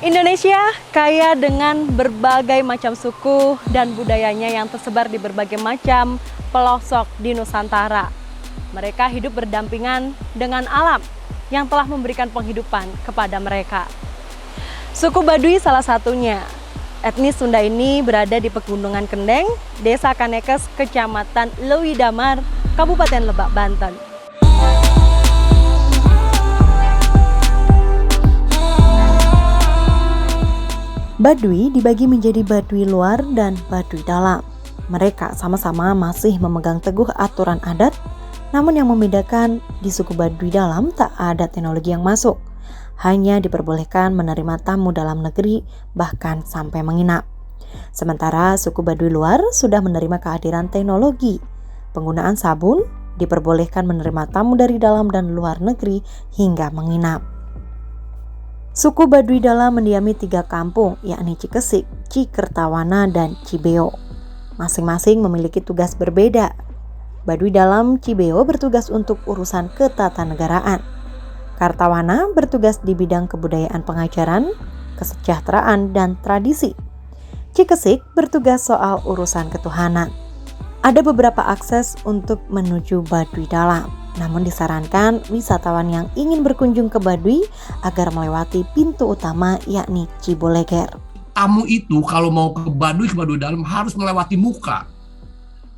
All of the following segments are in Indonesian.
Indonesia kaya dengan berbagai macam suku dan budayanya yang tersebar di berbagai macam pelosok di Nusantara. Mereka hidup berdampingan dengan alam yang telah memberikan penghidupan kepada mereka. Suku Baduy salah satunya. Etnis Sunda ini berada di Pegunungan Kendeng, Desa Kanekes, Kecamatan Leuwidamar, Kabupaten Lebak, Banten. Baduy dibagi menjadi Baduy luar dan Baduy dalam. Mereka sama-sama masih memegang teguh aturan adat, namun yang membedakan di suku Baduy dalam tak ada teknologi yang masuk. Hanya diperbolehkan menerima tamu dalam negeri, bahkan sampai menginap. Sementara suku Baduy luar sudah menerima kehadiran teknologi. Penggunaan sabun diperbolehkan menerima tamu dari dalam dan luar negeri hingga menginap. Suku Baduy dalam mendiami 3 kampung, yakni Cikesik, Cikertawana, dan Cibeo. Masing-masing memiliki tugas berbeda. Baduy dalam Cibeo bertugas untuk urusan ketatanegaraan. Kartawana bertugas di bidang kebudayaan pengajaran, kesejahteraan, dan tradisi. Cikesik bertugas soal urusan ketuhanan. Ada beberapa akses untuk menuju Baduy dalam, namun disarankan wisatawan yang ingin berkunjung ke Baduy agar melewati pintu utama, yakni Ciboleger. Tamu itu kalau mau ke Baduy dalam harus melewati muka.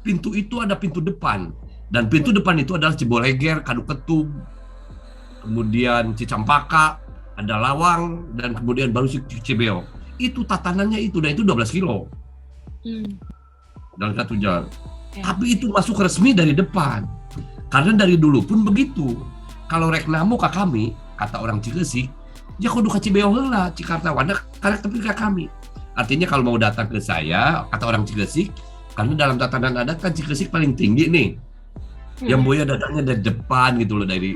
Pintu itu ada pintu depan, dan pintu depan itu adalah Ciboleger, Kaduketub, kemudian Cicampaka, ada Lawang, dan kemudian baru Cibeo. Itu tatanannya itu, dan itu 12 kilo dalam 1 jam. Tapi itu masuk resmi dari depan. Karena dari dulu pun begitu. Kalau rek namu ka kami, kata orang Cikesik, ya kudu ka Cibeo heula, Cikartawana, karena tapi ka kami. Artinya kalau mau datang ke saya, kata orang Cikesik, karena dalam tatanan adat kan Cikesik paling tinggi nih. Yang Boya datangnya dari depan gitu loh, dari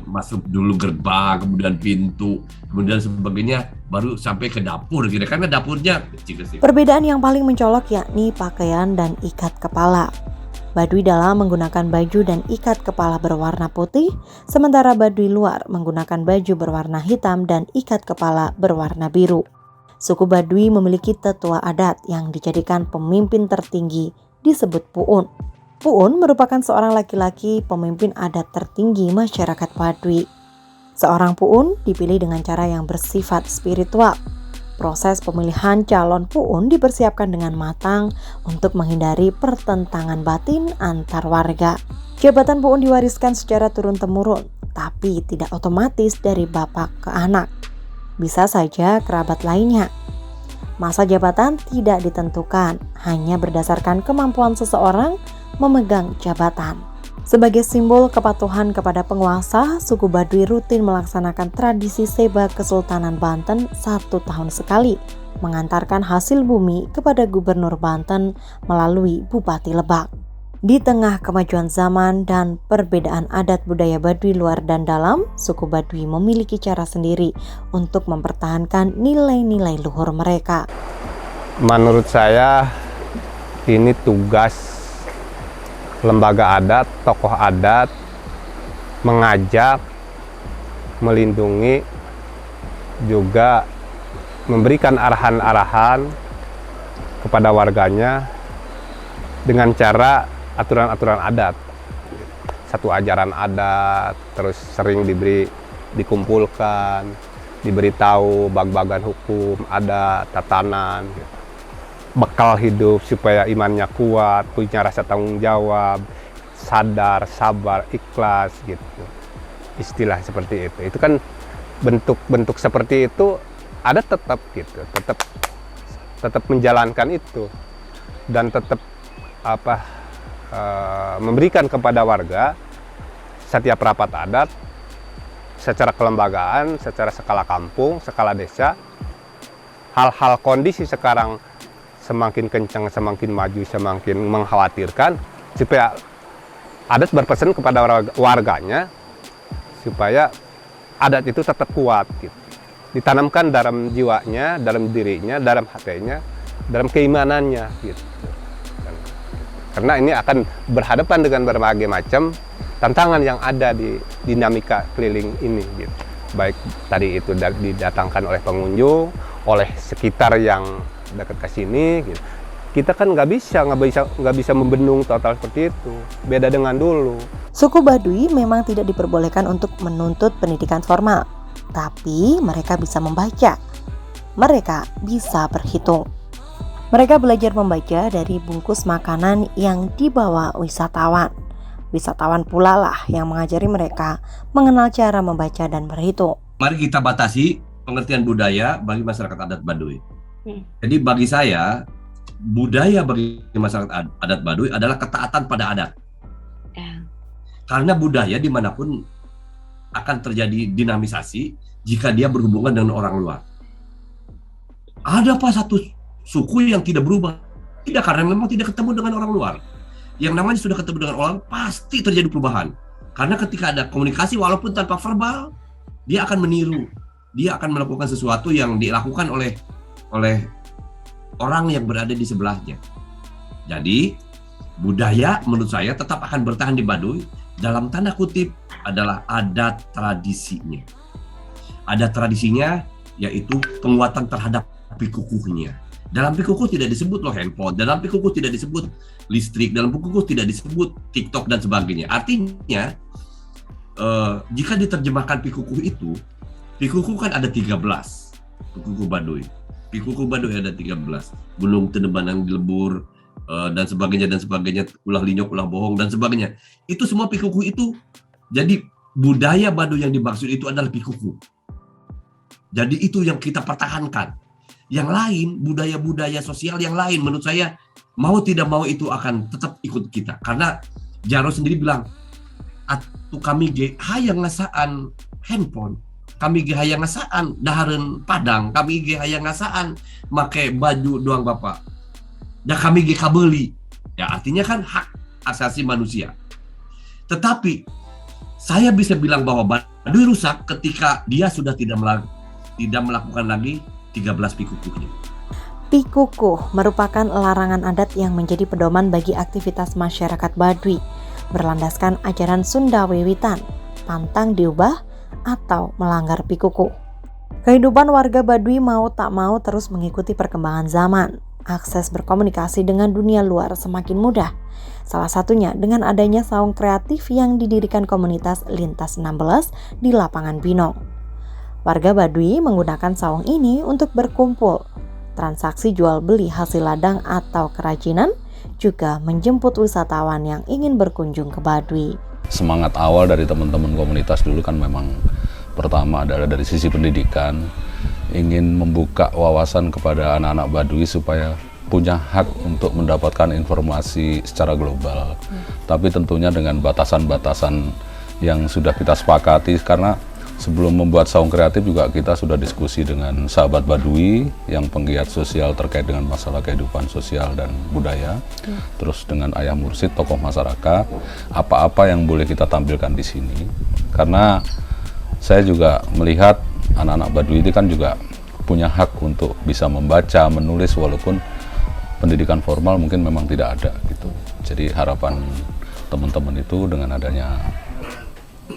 masuk dulu gerbang, kemudian pintu, kemudian sebagainya, baru sampai ke dapur gitu. Karena dapurnya Cikesik. Perbedaan yang paling mencolok yakni pakaian dan ikat kepala. Baduy dalam menggunakan baju dan ikat kepala berwarna putih, sementara Baduy luar menggunakan baju berwarna hitam dan ikat kepala berwarna biru. Suku Baduy memiliki tetua adat yang dijadikan pemimpin tertinggi, disebut Puun. Puun merupakan seorang laki-laki pemimpin adat tertinggi masyarakat Baduy. Seorang Puun dipilih dengan cara yang bersifat spiritual. Proses pemilihan calon Puun dipersiapkan dengan matang untuk menghindari pertentangan batin antar warga. Jabatan Puun diwariskan secara turun-temurun, tapi tidak otomatis dari bapak ke anak. Bisa saja kerabat lainnya. Masa jabatan tidak ditentukan, hanya berdasarkan kemampuan seseorang memegang jabatan. Sebagai simbol kepatuhan kepada penguasa, suku Baduy rutin melaksanakan tradisi Seba Kesultanan Banten 1 tahun sekali, mengantarkan hasil bumi kepada Gubernur Banten melalui Bupati Lebak. Di tengah kemajuan zaman dan perbedaan adat budaya Baduy luar dan dalam, suku Baduy memiliki cara sendiri untuk mempertahankan nilai-nilai luhur mereka. Menurut saya, ini tugas lembaga adat, tokoh adat, mengajak, melindungi, juga memberikan arahan-arahan kepada warganya dengan cara aturan-aturan adat. Satu ajaran adat, terus sering dikumpulkan, diberitahu bag-bagan hukum, adat, tatanan, bekal hidup supaya imannya kuat, punya rasa tanggung jawab, sadar, sabar, ikhlas gitu. Istilah seperti itu. Itu kan bentuk-bentuk seperti itu ada tetap gitu, tetap menjalankan itu dan tetap memberikan kepada warga setiap rapat adat secara kelembagaan, secara skala kampung, skala desa. Hal-hal kondisi sekarang semakin kencang, semakin maju, semakin mengkhawatirkan, supaya adat berpesan kepada warganya supaya adat itu tetap kuat gitu. Ditanamkan dalam jiwanya, dalam dirinya, dalam hatinya, dalam keimanannya gitu. Karena ini akan berhadapan dengan berbagai macam tantangan yang ada di dinamika keliling ini gitu. baik tadi itu didatangkan oleh pengunjung, oleh sekitar yang dekat ke sini gitu. Kita kan nggak bisa membendung total seperti itu. Beda dengan dulu. Suku Baduy memang tidak diperbolehkan untuk menuntut pendidikan formal, tapi mereka bisa membaca. Mereka bisa berhitung. Mereka belajar membaca dari bungkus makanan yang dibawa wisatawan. Wisatawan pula lah yang mengajari mereka mengenal cara membaca dan berhitung. Mari kita batasi pengertian budaya bagi masyarakat adat Baduy. Jadi bagi saya, budaya bagi masyarakat adat Baduy adalah ketaatan pada adat. Karena budaya dimanapun akan terjadi dinamisasi jika dia berhubungan dengan orang luar. Ada apa satu suku yang tidak berubah? Tidak, karena memang tidak ketemu dengan orang luar. Yang namanya sudah ketemu dengan orang, pasti terjadi perubahan. Karena ketika ada komunikasi, walaupun tanpa verbal, dia akan meniru. Dia akan melakukan sesuatu yang dilakukan oleh orang yang berada di sebelahnya. Jadi, budaya menurut saya tetap akan bertahan di Baduy. Dalam tanda kutip adalah adat tradisinya. Adat tradisinya yaitu penguatan terhadap pikukuhnya. Dalam pikukuh tidak disebut loh handphone, dalam pikukuh tidak disebut listrik, dalam pikukuh tidak disebut TikTok dan sebagainya. Artinya, jika diterjemahkan pikukuh itu, pikukuh kan ada 13, pikukuh Baduy. Pikukuh Baduy ada 13, Gunung Tenebanang Dilebur, dan sebagainya, ulah linyok, ulah bohong, dan sebagainya. Itu semua pikukuh itu, jadi budaya Baduy yang dimaksud itu adalah pikukuh. Jadi itu yang kita pertahankan. Yang lain, budaya-budaya sosial yang lain, menurut saya, mau tidak mau itu akan tetap ikut kita. Karena Jaro sendiri bilang, atu kami ge hayang ngasaan handphone, kami ge hayang ngasaan dahareun padang, kami ge hayang ngasaan make baju doang bapak. Dan kami ge kabeuli. Ya artinya kan hak asasi manusia. Tetapi saya bisa bilang bahwa Baduy rusak ketika dia sudah tidak melakukan lagi 13 pikukuhnya. Pikukuh merupakan larangan adat yang menjadi pedoman bagi aktivitas masyarakat Baduy, berlandaskan ajaran Sunda Wiwitan, pantang diubah atau melanggar pikukuh. Kehidupan warga Baduy mau tak mau terus mengikuti perkembangan zaman. Akses berkomunikasi dengan dunia luar semakin mudah. Salah satunya dengan adanya saung kreatif yang didirikan komunitas Lintas 16 di Lapangan Binong. Warga Baduy menggunakan saung ini untuk berkumpul. Transaksi jual beli hasil ladang atau kerajinan juga menjemput wisatawan yang ingin berkunjung ke Baduy. Semangat awal dari teman-teman komunitas dulu kan memang pertama adalah dari sisi pendidikan, ingin membuka wawasan kepada anak-anak Baduy supaya punya hak untuk mendapatkan informasi secara global. Tapi tentunya dengan batasan-batasan yang sudah kita sepakati, karena sebelum membuat saung kreatif juga kita sudah diskusi dengan sahabat Baduy yang penggiat sosial terkait dengan masalah kehidupan sosial dan budaya. Terus dengan Ayah Mursid, tokoh masyarakat, apa-apa yang boleh kita tampilkan di sini. Karena saya juga melihat anak-anak Baduy itu kan juga punya hak untuk bisa membaca, menulis, walaupun pendidikan formal mungkin memang tidak ada gitu. Jadi harapan teman-teman itu dengan adanya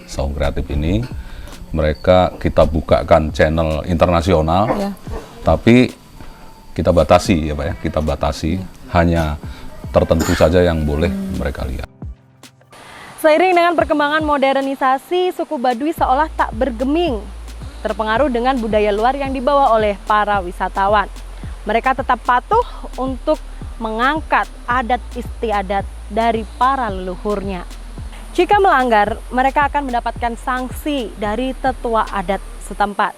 saung kreatif ini, mereka kita bukakan channel internasional, tapi kita batasi ya Pak ya, kita batasi hanya tertentu saja yang boleh mereka lihat. Seiring dengan perkembangan modernisasi, suku Baduy seolah tak bergeming, terpengaruh dengan budaya luar yang dibawa oleh para wisatawan. Mereka tetap patuh untuk mengangkat adat istiadat dari para leluhurnya. Jika melanggar, mereka akan mendapatkan sanksi dari tetua adat setempat.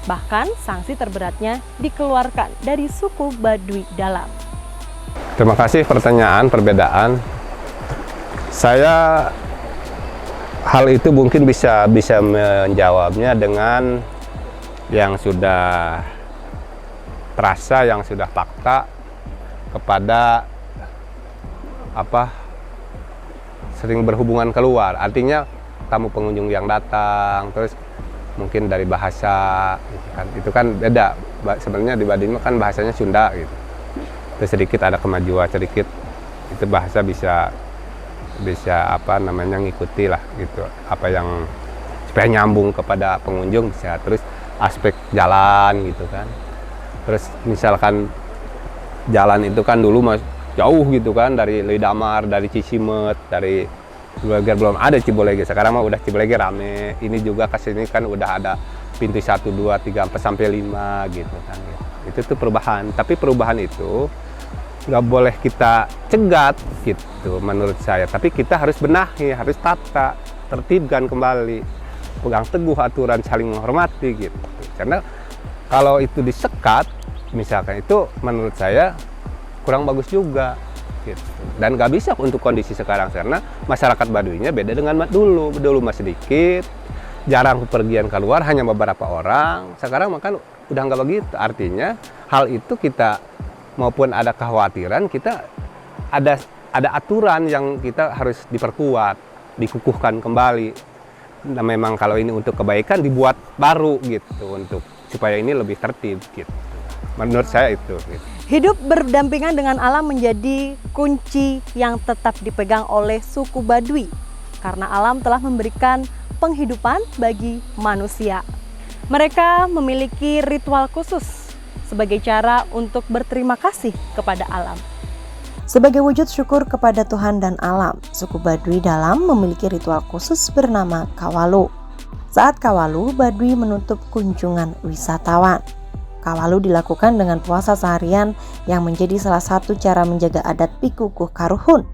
Bahkan sanksi terberatnya dikeluarkan dari suku Baduy Dalam. Terima kasih pertanyaan, perbedaan. Saya hal itu mungkin bisa menjawabnya dengan yang sudah terasa, yang sudah fakta kepada sering berhubungan keluar, artinya tamu pengunjung yang datang, terus mungkin dari bahasa, itu kan beda. Sebenarnya di Baduy kan bahasanya Sunda gitu. Terus sedikit ada kemajuan sedikit, itu bahasa bisa ngikuti lah gitu, apa yang supaya nyambung kepada pengunjung bisa. Terus aspek jalan gitu kan. Terus misalkan jalan itu kan dulu jauh gitu kan, dari Lidamar, dari Cicimet, dari Ciboleger belum ada Ciboleger. Sekarang mah udah Ciboleger rame. Ini juga kesini kan udah ada pintu 1, 2, 3, 4 sampai 5 gitu kan. Itu tuh perubahan. Tapi perubahan itu nggak boleh kita cegat gitu menurut saya. Tapi kita harus benahi, harus tata, tertibkan kembali, pegang teguh aturan, saling menghormati gitu. Karena kalau itu disekat, misalkan itu menurut saya kurang bagus juga gitu. Dan nggak bisa untuk kondisi sekarang karena masyarakat Baduinya beda dengan dulu masih sedikit, jarang pergian keluar, hanya beberapa orang. Sekarang makan udah nggak begitu. Artinya hal itu kita maupun ada kekhawatiran, kita ada aturan yang kita harus diperkuat, dikukuhkan kembali. Nah, memang kalau ini untuk kebaikan dibuat baru gitu untuk supaya ini lebih tertib gitu. Menurut saya itu gitu. Hidup berdampingan dengan alam menjadi kunci yang tetap dipegang oleh suku Baduy karena alam telah memberikan penghidupan bagi manusia. Mereka memiliki ritual khusus sebagai cara untuk berterima kasih kepada alam. Sebagai wujud syukur kepada Tuhan dan alam, suku Baduy Dalam memiliki ritual khusus bernama Kawalu. Saat Kawalu, Baduy menutup kunjungan wisatawan. Kawalu dilakukan dengan puasa seharian yang menjadi salah satu cara menjaga adat Pikukuh Karuhun.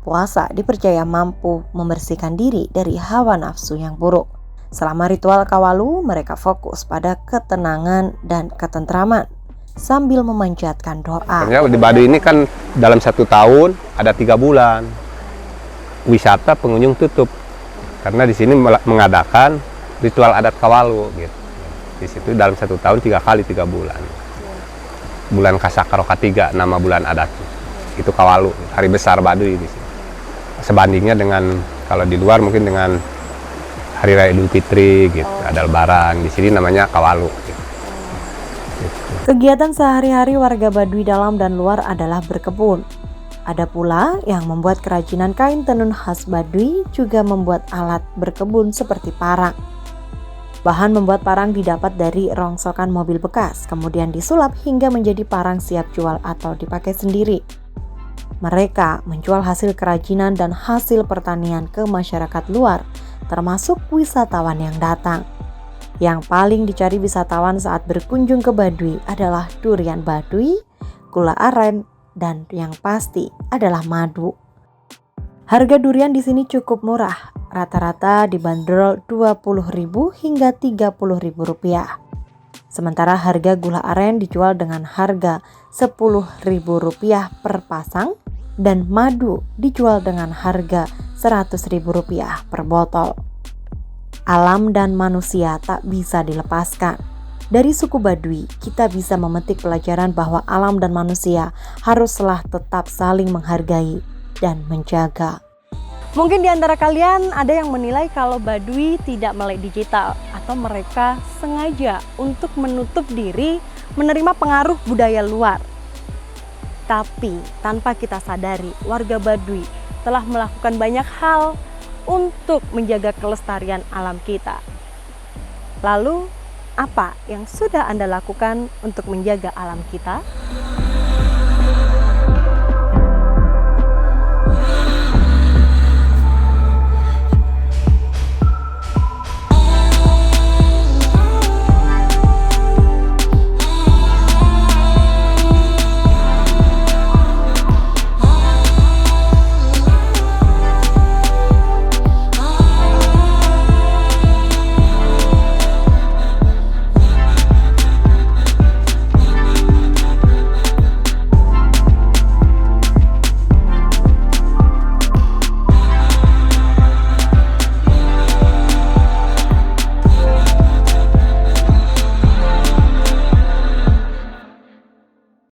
Puasa dipercaya mampu membersihkan diri dari hawa nafsu yang buruk. Selama ritual Kawalu, mereka fokus pada ketenangan dan ketentraman sambil memanjatkan doa. Di Baduy ini kan dalam 1 tahun ada 3 bulan wisata pengunjung tutup karena di sini mengadakan ritual adat Kawalu gitu. Di situ dalam 1 tahun 3 kali 3 bulan. Bulan Kasakaroka 3 nama bulan adat. Itu Kawalu, hari besar Baduy di sini. Sebandingnya dengan kalau di luar mungkin dengan Hari Raya Idul Fitri gitu, ada Lebaran. Di sini namanya Kawalu gitu. Kegiatan sehari-hari warga Baduy Dalam dan luar adalah berkebun. Ada pula yang membuat kerajinan kain tenun khas Baduy, juga membuat alat berkebun seperti parang. Bahan membuat parang didapat dari rongsokan mobil bekas, kemudian disulap hingga menjadi parang siap jual atau dipakai sendiri. Mereka menjual hasil kerajinan dan hasil pertanian ke masyarakat luar, termasuk wisatawan yang datang. Yang paling dicari wisatawan saat berkunjung ke Baduy adalah durian Baduy, gula aren, dan yang pasti adalah madu. Harga durian di sini cukup murah, rata-rata dibanderol Rp20.000 hingga Rp30.000. Sementara harga gula aren dijual dengan harga Rp10.000 per pasang dan madu dijual dengan harga Rp100.000 per botol. Alam dan manusia tak bisa dilepaskan. Dari suku Baduy, kita bisa memetik pelajaran bahwa alam dan manusia haruslah tetap saling menghargai dan menjaga. Mungkin di antara kalian ada yang menilai kalau Baduy tidak melek digital atau mereka sengaja untuk menutup diri menerima pengaruh budaya luar. Tapi tanpa kita sadari, warga Baduy telah melakukan banyak hal untuk menjaga kelestarian alam kita. Lalu, apa yang sudah Anda lakukan untuk menjaga alam kita?